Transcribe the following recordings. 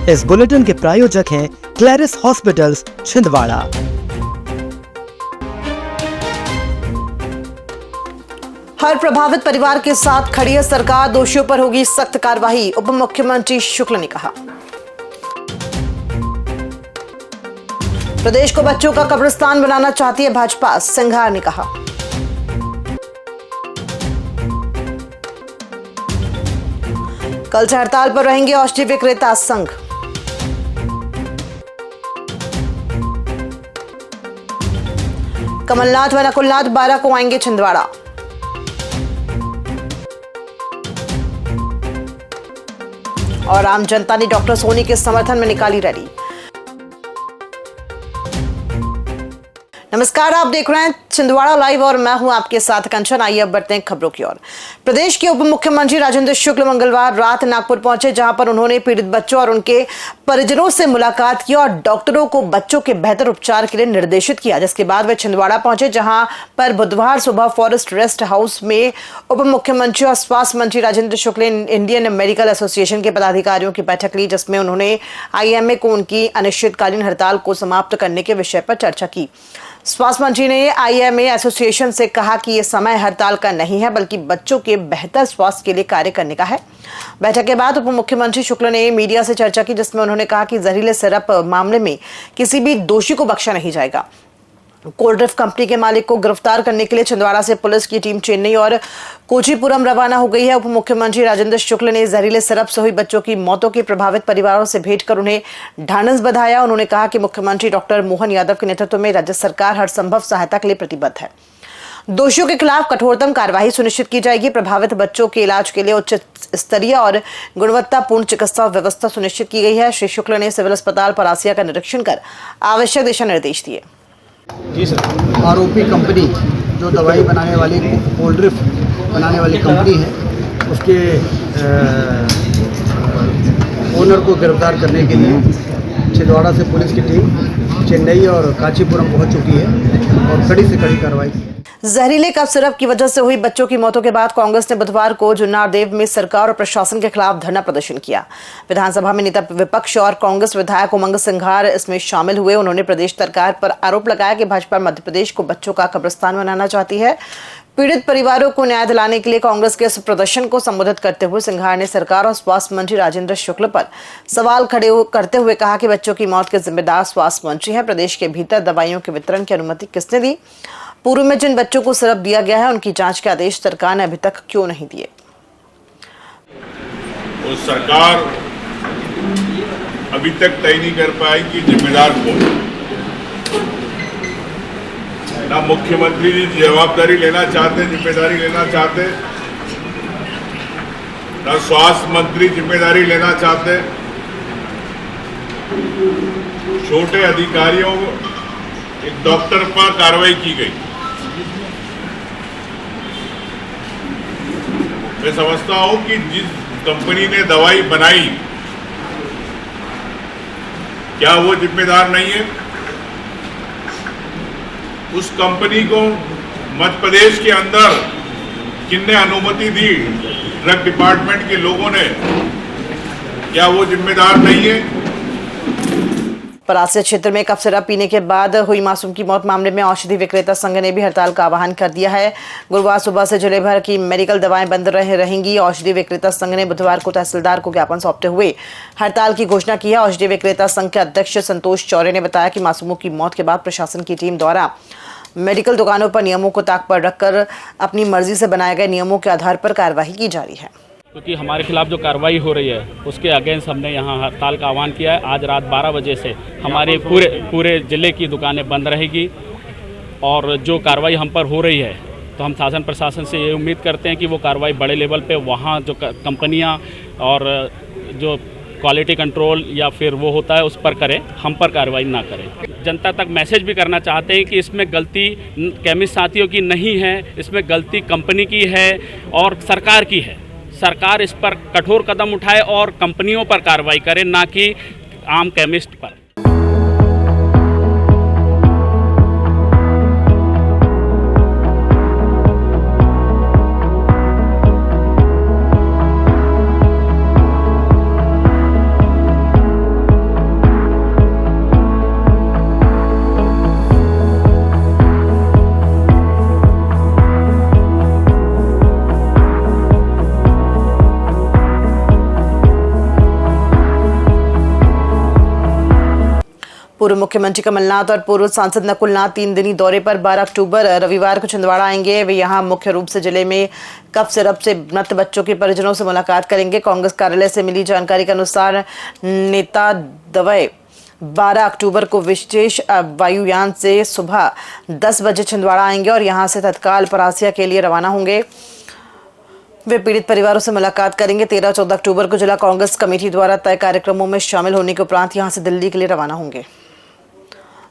इस बुलेटिन के प्रायोजक हैं क्लैरिस हॉस्पिटल्स छिंदवाड़ा। हर प्रभावित परिवार के साथ खड़ी है सरकार, दोषियों पर होगी सख्त कार्रवाई, उप मुख्यमंत्री शुक्ल ने कहा। प्रदेश को बच्चों का कब्रिस्तान बनाना चाहती है भाजपा, सिंघार ने कहा। कल से हड़ताल पर रहेंगे औषधि विक्रेता संघ। कमलनाथ व नकुलनाथ 12 को आएंगे छिंदवाड़ा। और आम जनता ने डॉक्टर सोनी के समर्थन में निकाली रैली। नमस्कार, आप देख रहे हैं छिंदवाड़ा लाइव और मैं हूं आपके साथ कंचन। आइए अब बढ़ते हैं खबरों की ओर। प्रदेश के उप मुख्यमंत्री राजेंद्र शुक्ल मंगलवार रात नागपुर पहुंचे, जहां पर उन्होंने पीड़ित बच्चों और उनके परिजनों से मुलाकात की और डॉक्टरों को बच्चों के बेहतर उपचार के लिए निर्देशित किया। जिसके बाद वे छिंदवाड़ा पहुंचे, जहां पर बुधवार सुबह फॉरेस्ट रेस्ट हाउस में उप मुख्यमंत्री और स्वास्थ्य मंत्री राजेंद्र शुक्ल ने इंडियन मेडिकल एसोसिएशन के पदाधिकारियों की बैठक ली, जिसमें उन्होंने आईएमए को उनकी अनिश्चितकालीन हड़ताल को समाप्त करने के विषय पर चर्चा की। स्वास्थ्य मंत्री ने आईएमए एसोसिएशन से कहा कि यह समय हड़ताल का नहीं है, बल्कि बच्चों के बेहतर स्वास्थ्य के लिए कार्य करने का है। बैठक के बाद उप मुख्यमंत्री शुक्ल ने मीडिया से चर्चा की, जिसमें उन्होंने कहा कि जहरीले सिरप मामले में किसी भी दोषी को बख्शा नहीं जाएगा। कोल्ड्रिफ्ट कंपनी के मालिक को गिरफ्तार करने के लिए छिंदवाड़ा से पुलिस की टीम चेन्नई और कोचीपुरम रवाना हो गई है। उप मुख्यमंत्री राजेंद्र शुक्ल ने जहरीले सिरप से हुई बच्चों की मौतों के प्रभावित परिवारों से भेंट कर उन्हें ढांढस बंधाया। उन्होंने कहा कि मुख्यमंत्री डॉक्टर मोहन यादव के नेतृत्व में राज्य सरकार हर संभव सहायता के लिए प्रतिबद्ध है। दोषियों के खिलाफ कठोरतम कार्रवाई सुनिश्चित की जाएगी। प्रभावित बच्चों के इलाज के लिए उच्च स्तरीय और गुणवत्तापूर्ण चिकित्सा व्यवस्था सुनिश्चित की गई है। श्री शुक्ल ने सिविल अस्पताल परासिया का निरीक्षण कर आवश्यक दिशा निर्देश दिए। जी सर, आरोपी कंपनी जो दवाई बनाने वाली कोल्ड्रिफ्ट बनाने वाली कंपनी है, उसके ओनर को गिरफ्तार करने के लिए छिंदवाड़ा से पुलिस की टीम चेन्नई और कांचीपुरम पहुंच चुकी है और कड़ी से कड़ी कार्रवाई की। जहरीले कफ सिरप की वजह से हुई बच्चों की मौतों के बाद कांग्रेस ने बुधवार को जुन्नारदेव में सरकार और प्रशासन के खिलाफ धरना प्रदर्शन किया। विधानसभा में नेता विपक्ष और कांग्रेस विधायक उमंग सिंघार इसमें शामिल हुए। उन्होंने प्रदेश सरकार पर आरोप लगाया कि भाजपा मध्य प्रदेश को बच्चों का कब्रिस्तान बनाना चाहती है। पीड़ित परिवारों को न्याय दिलाने के लिए कांग्रेस के इस प्रदर्शन को संबोधित करते हुए सिंघार ने सरकार और स्वास्थ्य मंत्री राजेंद्र शुक्ल पर सवाल खड़े करते हुए कहा कि बच्चों की मौत के जिम्मेदार स्वास्थ्य मंत्री हैं। प्रदेश के भीतर दवाइयों के वितरण की अनुमति किसने दी? पूर्व में जिन बच्चों को सिरप दिया गया है, उनकी जांच के आदेश सरकार ने अभी तक क्यों नहीं दिए? वो सरकार अभी तक तय नहीं कर पाई कि जिम्मेदार कौन। ना मुख्यमंत्री जी जवाबदारी लेना चाहते, जिम्मेदारी लेना चाहते, ना स्वास्थ्य मंत्री जिम्मेदारी लेना चाहते। छोटे अधिकारियों, एक डॉक्टर पर कार्रवाई की गई। मैं समझता हूं कि जिस कंपनी ने दवाई बनाई, क्या वो जिम्मेदार नहीं है? उस कंपनी को मध्य प्रदेश के अंदर किसने अनुमति दी? ड्रग डिपार्टमेंट के लोगों ने। क्या वो जिम्मेदार नहीं है? परासिया क्षेत्र में कफ सिरप पीने के बाद हुई मासूम की मौत मामले में औषधि विक्रेता संघ ने भी हड़ताल का आह्वान कर दिया है। गुरुवार सुबह से जिले भर की मेडिकल दवाएं बंद रहेंगी। औषधि विक्रेता संघ ने बुधवार को तहसीलदार को ज्ञापन सौंपते हुए हड़ताल की घोषणा की है। औषधि विक्रेता संघ के अध्यक्ष संतोष चौरे ने बताया कि मासूमों की मौत के बाद प्रशासन की टीम द्वारा मेडिकल दुकानों पर नियमों को ताक पर रखकर अपनी मर्जी से बनाए गए नियमों के आधार पर कार्रवाई की जा रही है। क्योंकि हमारे खिलाफ जो कार्रवाई हो रही है उसके अगेंस्ट हमने यहाँ हड़ताल का आह्वान किया है। आज रात 12 बजे से हमारे पूरे ज़िले की दुकानें बंद रहेगी और जो कार्रवाई हम पर हो रही है, तो हम शासन प्रशासन से ये उम्मीद करते हैं कि वो कार्रवाई बड़े लेवल पे वहाँ जो कंपनियाँ और जो क्वालिटी कंट्रोल या फिर वो होता है उस पर करें, हम पर कार्रवाई ना करें। जनता तक मैसेज भी करना चाहते हैं कि इसमें गलती केमिस्ट साथियों की नहीं है, इसमें गलती कंपनी की है और सरकार की है। सरकार इस पर कठोर कदम उठाए और कंपनियों पर कार्रवाई करे, ना कि आम केमिस्ट पर। पूर्व मुख्यमंत्री कमलनाथ और पूर्व सांसद नकुल नाथ 3 दिनी दौरे पर 12 अक्टूबर रविवार को छिंदवाड़ा आएंगे। वे यहां मुख्य रूप से जिले में कफ सिरप से मृत बच्चों के परिजनों से मुलाकात करेंगे। कांग्रेस कार्यालय से मिली जानकारी के अनुसार नेता दवे 12 अक्टूबर को विशेष वायुयान से सुबह 10 बजे छिंदवाड़ा आएंगे और यहां से तत्काल परासिया के लिए रवाना होंगे। वे पीड़ित परिवारों से मुलाकात करेंगे। 13-14 अक्टूबर को जिला कांग्रेस कमेटी द्वारा तय कार्यक्रमों में शामिल होने के उपरांत यहां से दिल्ली के लिए रवाना होंगे।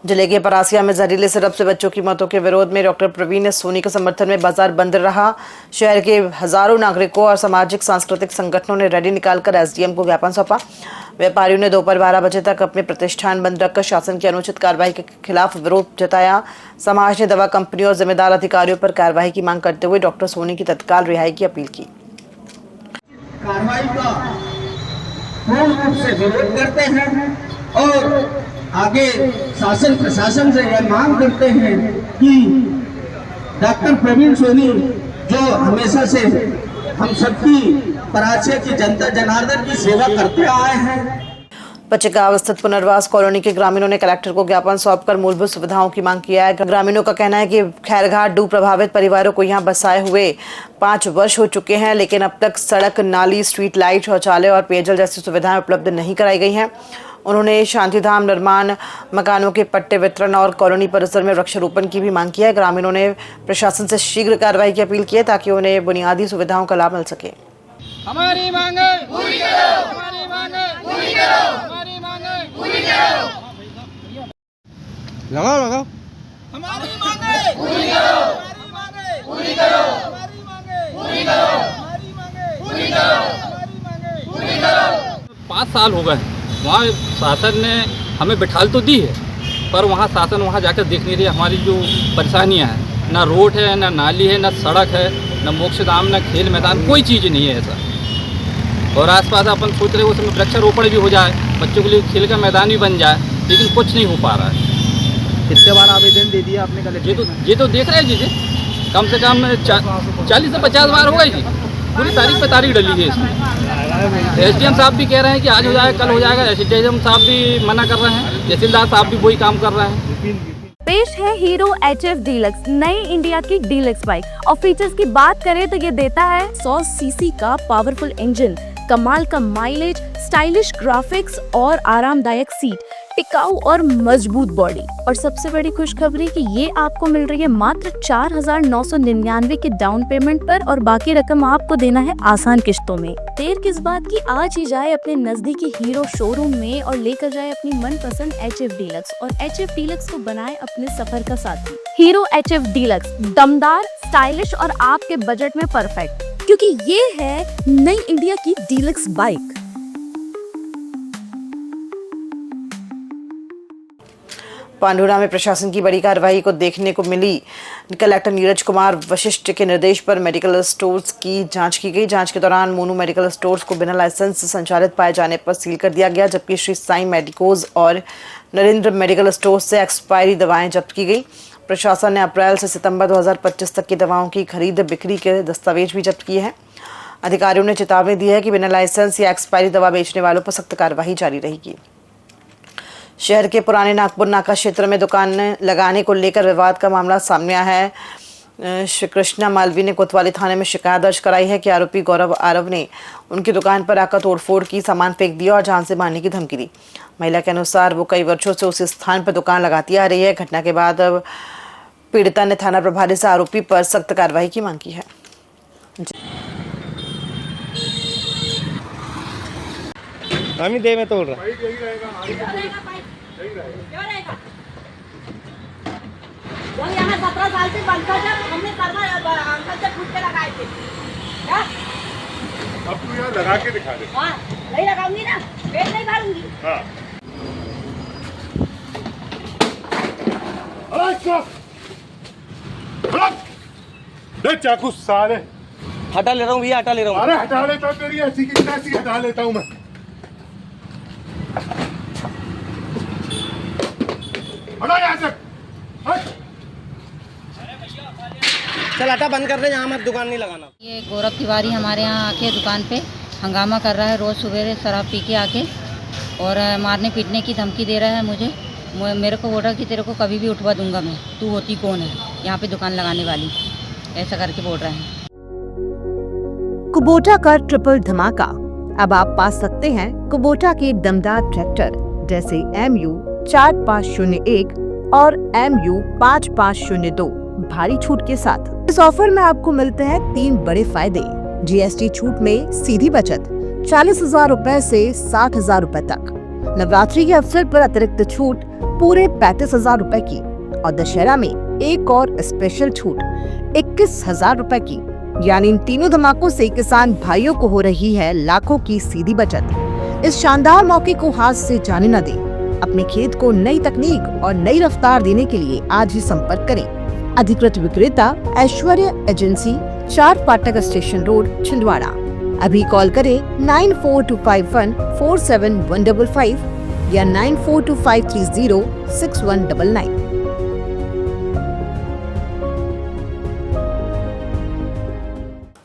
जिले के परासिया में जहरीले सिरप से बच्चों की मौतों के विरोध में डॉक्टर प्रवीण सोनी के समर्थन में बाजार बंद रहा। शहर के हजारों नागरिकों और सामाजिक सांस्कृतिक संगठनों ने रैली निकालकर एसडीएम को ज्ञापन सौंपा। व्यापारियों ने दोपहर 12 बजे तक अपने प्रतिष्ठान बंद रखकर शासन की अनुचित कार्रवाई के खिलाफ विरोध जताया। समाज ने दवा कंपनियों और जिम्मेदार अधिकारियों पर कार्रवाई की मांग करते हुए डॉक्टर सोनी की तत्काल रिहाई की अपील की। कार्रवाई का पूर्ण रूप से विरोध करते हैं और आगे शासन प्रशासन से यह मांग करते हैं कि डॉक्टर प्रवीण सोनी जो हमेशा से हम सबकी परासिया की जनता जनार्दन की सेवा करते आए हैं। पचिकाव स्थित पुनर्वास कॉलोनी के ग्रामीणों ने कलेक्टर को ज्ञापन सौंपकर मूलभूत सुविधाओं की मांग किया है। ग्रामीणों का कहना है कि खैरघाट डूब प्रभावित परिवारों को यहां बसाए हुए 5 वर्ष हो चुके हैं, लेकिन अब तक सड़क, नाली, स्ट्रीट लाइट, शौचालय और पेयजल जैसी सुविधाएं उपलब्ध नहीं कराई गई हैं। उन्होंने शांतिधाम निर्माण, मकानों के पट्टे वितरण और कॉलोनी परिसर में वृक्षारोपण की भी मांग की है। ग्रामीणों ने प्रशासन से शीघ्र कार्रवाई की अपील की है ताकि उन्हें बुनियादी सुविधाओं का लाभ मिल सके। हमारी मांगे पूरी करो, हमारी मांगे पूरी करो, हमारी मांगे पूरी करो। लगाओ हमारी मांगे पूरी करो, हमारी मांगे पूरी करो, हमारी मांगे पूरी करो, हमारी मांगे पूरी करो, हमारी मांगे पूरी करो। 5 साल हो गए, वहाँ शासन ने हमें बिठाल तो दी है, पर वहाँ शासन वहाँ जाकर देख नहीं रही हमारी जो परेशानियाँ हैं। ना रोड है, ना नाली है, ना सड़क है, ना मोक्षधाम, ना खेल मैदान, कोई चीज़ नहीं है ऐसा। और आसपास अपन सोच रहे उसमें वृक्षारोपण भी हो जाए, बच्चों के लिए खेल का मैदान भी बन जाए, लेकिन कुछ नहीं हो पा रहा है। कितने बार आवेदन दे दिया आपने कलेक्टर? ये तो देख रहे हैं जी, कम से कम 40 से 50 बार हो गए जी। पूरी तारीख पे तारीख डली है इसमें। एसडीएम साहब भी कह रहे हैं कि आज हो जाएगा, कल हो जाएगा। एसडीएम साहब भी मना कर रहे हैं, तहसीलदार साहब भी वही काम कर रहे हैं। पेश है हीरो HF डीलक्स, नई इंडिया की डीलक्स बाइक। और फीचर्स की बात करें तो ये देता है 100 सीसी का पावरफुल इंजन, कमाल का माइलेज, स्टाइलिश ग्राफिक्स और आरामदायक सीट, टिकाऊ और मजबूत बॉडी। और सबसे बड़ी खुशखबरी कि ये आपको मिल रही है मात्र 4,999 के डाउन पेमेंट पर, और बाकी रकम आपको देना है आसान किश्तों में। देर किस बात की, आज ही जाए अपने नजदीकी हीरो शोरूम में और लेकर जाए अपनी मनपसंद HF डीलक्स, और HF डीलक्स को बनाए अपने सफर का साथी। हीरो HF डीलक्स, दमदार, स्टाइलिश और आपके बजट में परफेक्ट, क्योंकि ये है नई इंडिया की डीलक्स बाइक। पांडुरा में प्रशासन की बड़ी कार्रवाई को देखने को मिली। कलेक्टर नीरज कुमार वशिष्ठ के निर्देश पर मेडिकल स्टोर्स की जांच की गई। जांच के दौरान मोनू मेडिकल स्टोर्स को बिना लाइसेंस संचालित पाए जाने पर सील कर दिया गया, जबकि श्री साईं मेडिकोज और नरेंद्र मेडिकल स्टोर्स से एक्सपायरी दवाएं जब्त की गई। प्रशासन ने अप्रैल से सितंबर 2025 तक की दवाओं की खरीद बिक्री के दस्तावेज भी जब्त किए हैं। अधिकारियों ने चेतावनी दी है कि बिना लाइसेंस या एक्सपायरी दवा बेचने वालों पर सख्त कार्रवाई जारी रहेगी। शहर के पुराने नागपुर नाका क्षेत्र में दुकान लगाने को लेकर विवाद का मामला सामने आया है। श्री कृष्णा मालवी ने कोतवाली थाने में शिकायत दर्ज कराई है कि आरोपी गौरव आरव ने उनकी दुकान पर आकर तोड़फोड़ की, सामान फेंक दिया और जान से मारने की धमकी दी। महिला के अनुसार वो कई वर्षों से उस स्थान पर दुकान लगाती आ रही है। घटना के बाद पीड़िता ने थाना प्रभारी से आरोपी पर सख्त कार्रवाई की मांग की है। हम ही दे में तोड़ रहा जो यहाँ 17 साल से बंद था, जब हमने अंकल से पूछ के लगाए थे। क्या? अब तू यहाँ लगा के दिखा दे। हाँ, नहीं लगाऊंगी ना, पेट नहीं भरूंगी। हाँ। ले चाकू साले। हटा ले रहा हूँ भैया, हटा ले रहा हूँ। अरे हटा लेता हूँ, तेरी ऐसी की तैसी हटा लेता हूँ मैं। हटा यहाँ से। चल हटा, बंद कर दे, यहाँ मत, दुकान नहीं लगाना। ये गौरव तिवारी हमारे यहाँ आके दुकान पे हंगामा कर रहा है। रोज़ सुबह शराब पी के आके और मारने पीटने की धमकी दे रहा है मुझे। मेरे को बोला कि तेरे को कभी भी उठवा दूंगा मैं, तू होती कौन है यहाँ पे दुकान लगाने वाली, ऐसा करके बोल रहे हैं। कुबोटा का ट्रिपल धमाका। अब आप पा सकते हैं कुबोटा के दमदार ट्रैक्टर जैसे MU 4501 और MU 5502 भारी छूट के साथ। इस ऑफर में आपको मिलते हैं 3 बड़े फायदे। GST छूट में सीधी बचत 40,000 रुपए से 60,000 रुपए तक, नवरात्रि के अवसर पर अतिरिक्त छूट पूरे 35,000 रुपए की और दशहरा में एक और स्पेशल छूट 21,000 रुपए की। यानी इन तीनों धमाकों से किसान भाइयों को हो रही है लाखों की सीधी बचत। इस शानदार मौके को हाथ से जाने न दें। अपने खेत को नई तकनीक और नई रफ्तार देने के लिए आज ही संपर्क करें। अधिकृत विक्रेता ऐश्वर्य एजेंसी, 4 फाटक स्टेशन रोड, छिंदवाड़ा। अभी कॉल करें 9425147155 या 9425306199।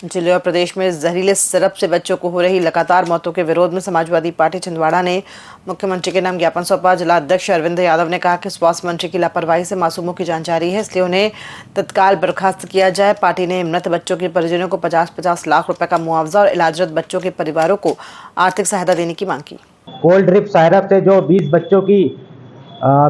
जिले और प्रदेश में जहरीले सिरप से बच्चों को हो रही लगातार मौतों के विरोध में समाजवादी पार्टी छिंदवाड़ा ने मुख्यमंत्री के नाम ज्ञापन सौंपा। जिला अध्यक्ष अरविंद यादव ने कहा कि स्वास्थ्य मंत्री की लापरवाही से मासूमों की जान जा रही है, इसलिए उन्हें तत्काल बर्खास्त किया जाए। पार्टी ने मृत बच्चों के परिजनों को 50-50 लाख रुपए का मुआवजा और इलाजरत बच्चों के परिवारों को आर्थिक सहायता देने की मांग की। कोल्ड ड्रिप सिरप से जो 20 बच्चों की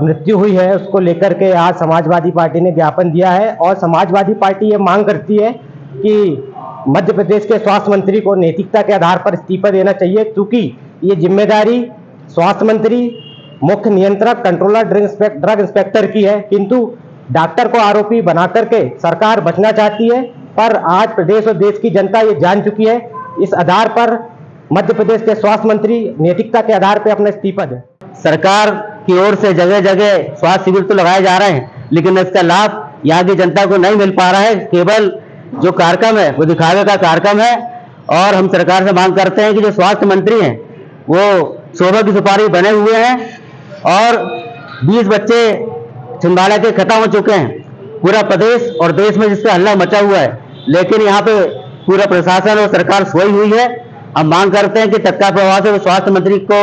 मृत्यु हुई है, उसको लेकर के आज समाजवादी पार्टी ने ज्ञापन दिया है और समाजवादी पार्टी ये मांग करती है कि मध्य प्रदेश के स्वास्थ्य मंत्री को नैतिकता के आधार पर इस्तीफा देना चाहिए, क्योंकि ये जिम्मेदारी स्वास्थ्य मंत्री, मुख्य नियंत्रक, कंट्रोलर, ड्रग इंस्पेक्टर की है, किंतु डॉक्टर को आरोपी बना करके सरकार बचना चाहती है। पर आज प्रदेश और देश की जनता ये जान चुकी है। इस आधार पर मध्य प्रदेश के स्वास्थ्य मंत्री नैतिकता के आधार पर अपना इस्तीफा दें। सरकार की ओर से जगह जगह स्वास्थ्य शिविर तो लगाए जा रहे हैं, लेकिन इसका लाभ यहाँ की जनता को नहीं मिल पा रहा है। केवल जो कार्यक्रम है वो दिखावे का कार्यक्रम है और हम सरकार से मांग करते हैं कि जो स्वास्थ्य मंत्री हैं वो शोभा की सुपारी बने हुए हैं और 20 बच्चे छिंदवाड़ा के खत्म हो चुके हैं। पूरा प्रदेश और देश में जिसका हल्ला मचा हुआ है, लेकिन यहाँ पे पूरा प्रशासन और सरकार सोई हुई है। हम मांग करते हैं कि तत्काल प्रभाव से स्वास्थ्य मंत्री को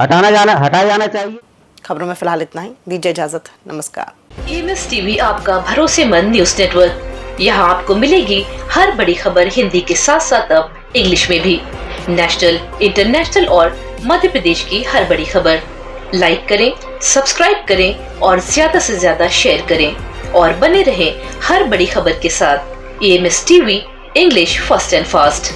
हटाया जाना चाहिए। खबरों में फिलहाल इतना ही, दीजिए इजाजत, नमस्कार। EMS TV आपका भरोसेमंद न्यूज नेटवर्क। यहाँ आपको मिलेगी हर बड़ी खबर हिंदी के साथ साथ अब इंग्लिश में भी। नेशनल, इंटरनेशनल और मध्य प्रदेश की हर बड़ी खबर। लाइक करें, सब्सक्राइब करें और ज्यादा से ज्यादा शेयर करें और बने रहें हर बड़ी खबर के साथ। EMS TV English first and fast.